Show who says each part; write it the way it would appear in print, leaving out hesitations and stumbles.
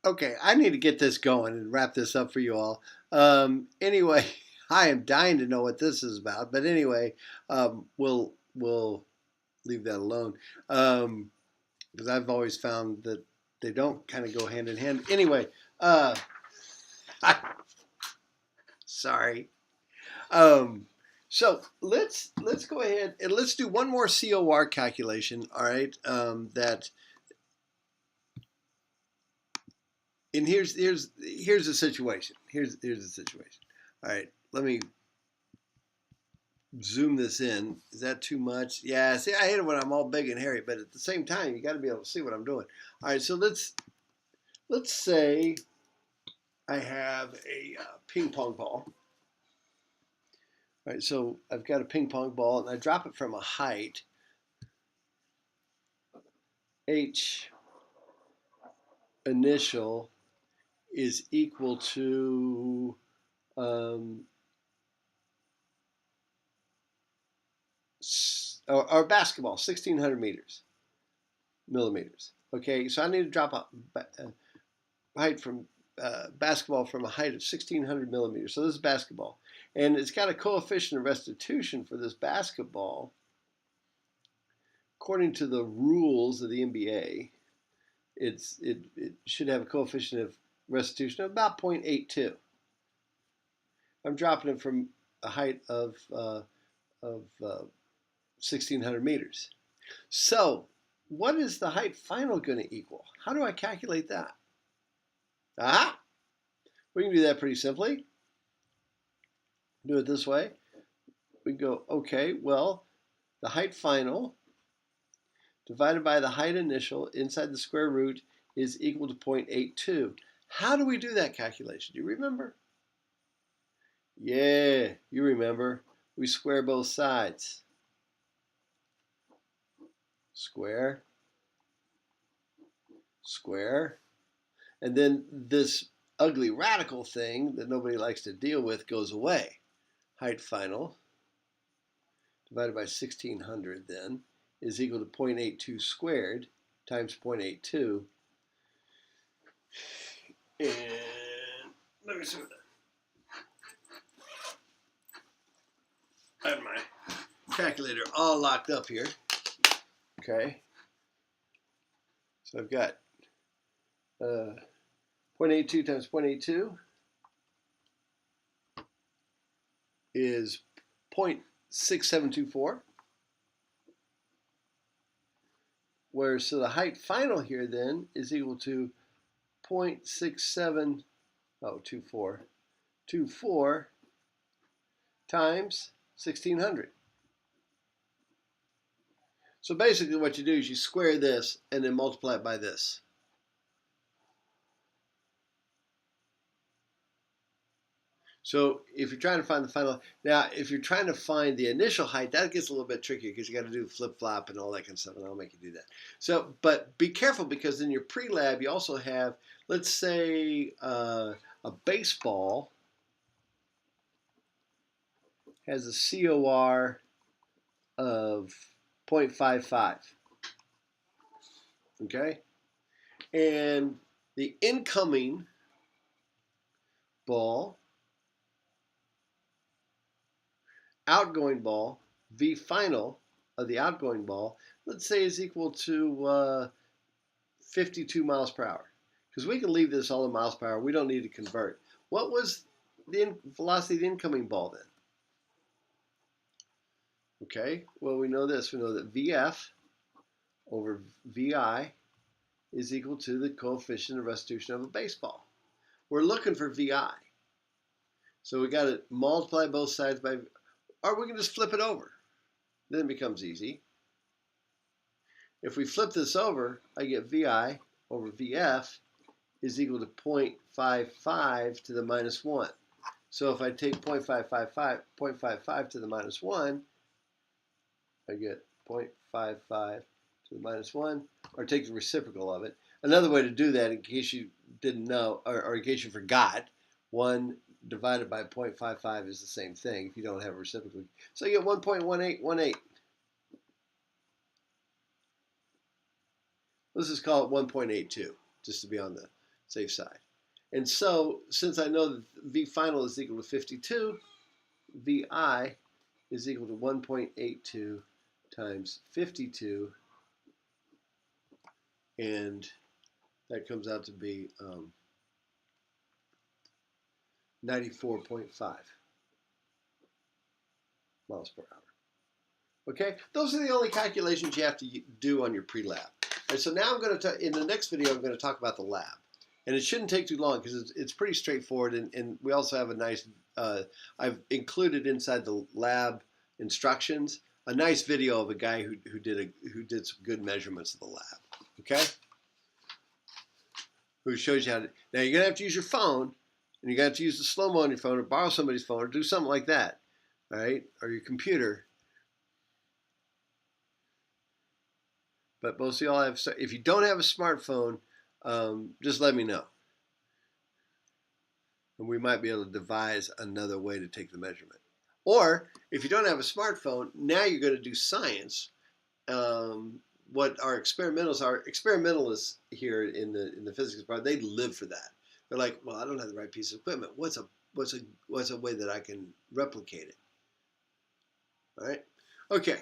Speaker 1: Okay, I need to get this going and wrap this up for you all. Anyway, I am dying to know what this is about, but anyway, we'll leave that alone because I've always found that they don't kind of go hand in hand. Anyway, uh, sorry. Um, so let's go ahead and let's do one more COR calculation. All right, that and here's the situation. Here's the situation. All right, let me zoom this in. Is that too much? Yeah, see, I hate it when I'm all big and hairy, but at the same time, you got to be able to see what I'm doing. All right, so let's say I have a ping pong ball. All right, so I've got a ping pong ball, and I drop it from a height h initial is equal to or basketball, 1,600 millimeters. Okay, so I need to drop a height from basketball from a height of 1,600 millimeters. So this is basketball. And it's got a coefficient of restitution for this basketball. According to the rules of the NBA, it should have a coefficient of restitution of about 0.82. I'm dropping it from a height of 1,600 meters. So what is the height final going to equal? How do I calculate that? Ah, we can do that pretty simply. Do it this way. We can go, okay, well, the height final divided by the height initial inside the square root is equal to 0.82. How do we do that calculation? Do you remember? Yeah, you remember. We square both sides. Square, square. And then this ugly radical thing that nobody likes to deal with goes away. Height final divided by 1,600 then is equal to 0.82 squared times 0.82. And let me see what that. I have my calculator all locked up here. Okay. So I've got 0.82 times 0.82 is 0.6724. Where so the height final here then is equal to 0.6724 times 1,600. So basically what you do is you square this and then multiply it by this. So if you're trying to find the final, now if you're trying to find the initial height, that gets a little bit tricky because you got to do flip-flop and all that kind of stuff, and I'll make you do that. So, but be careful because in your pre-lab you also have, let's say, a baseball has a COR of 0.55. Okay? And the incoming ball, outgoing ball, V final of the outgoing ball, let's say is equal to 52 miles per hour. Because we can leave this all in miles per hour. We don't need to convert. What was the velocity of the incoming ball then? Okay, well, we know this. We know that VF over VI is equal to the coefficient of restitution of a baseball. We're looking for VI. So we got to multiply both sides by, or we can just flip it over. Then it becomes easy. If we flip this over, I get VI over VF is equal to 0.55 to the minus 1. So if I take 0.55 to the minus 1, I get 0.55 to the minus 1, or take the reciprocal of it. Another way to do that, in case you didn't know, or in case you forgot, 1 divided by 0.55 is the same thing if you don't have a reciprocal. So you get 1.1818. Let's just call it 1.82, just to be on the safe side. And so, since I know that V final is equal to 52, VI is equal to 1.82 times 52, and that comes out to be 94.5 miles per hour. Okay, those are the only calculations you have to do on your pre-lab. And so now I'm going to, in the next video, I'm going to talk about the lab. And it shouldn't take too long because it's pretty straightforward. And we also have a nice, I've included inside the lab instructions, a nice video of a guy who did some good measurements of the lab. Okay? Who shows you how to, now you're going to have to use your phone, and you're going to have to use the slow-mo on your phone, or borrow somebody's phone, or do something like that. All right? Or your computer. But most of y'all have, if you don't have a smartphone, just let me know. And we might be able to devise another way to take the measurement. Or, if you don't have a smartphone, now you're going to do science. What our experimentalists here in the physics part, they live for that. They're like, well, I don't have the right piece of equipment. What's a way that I can replicate it? All right? Okay.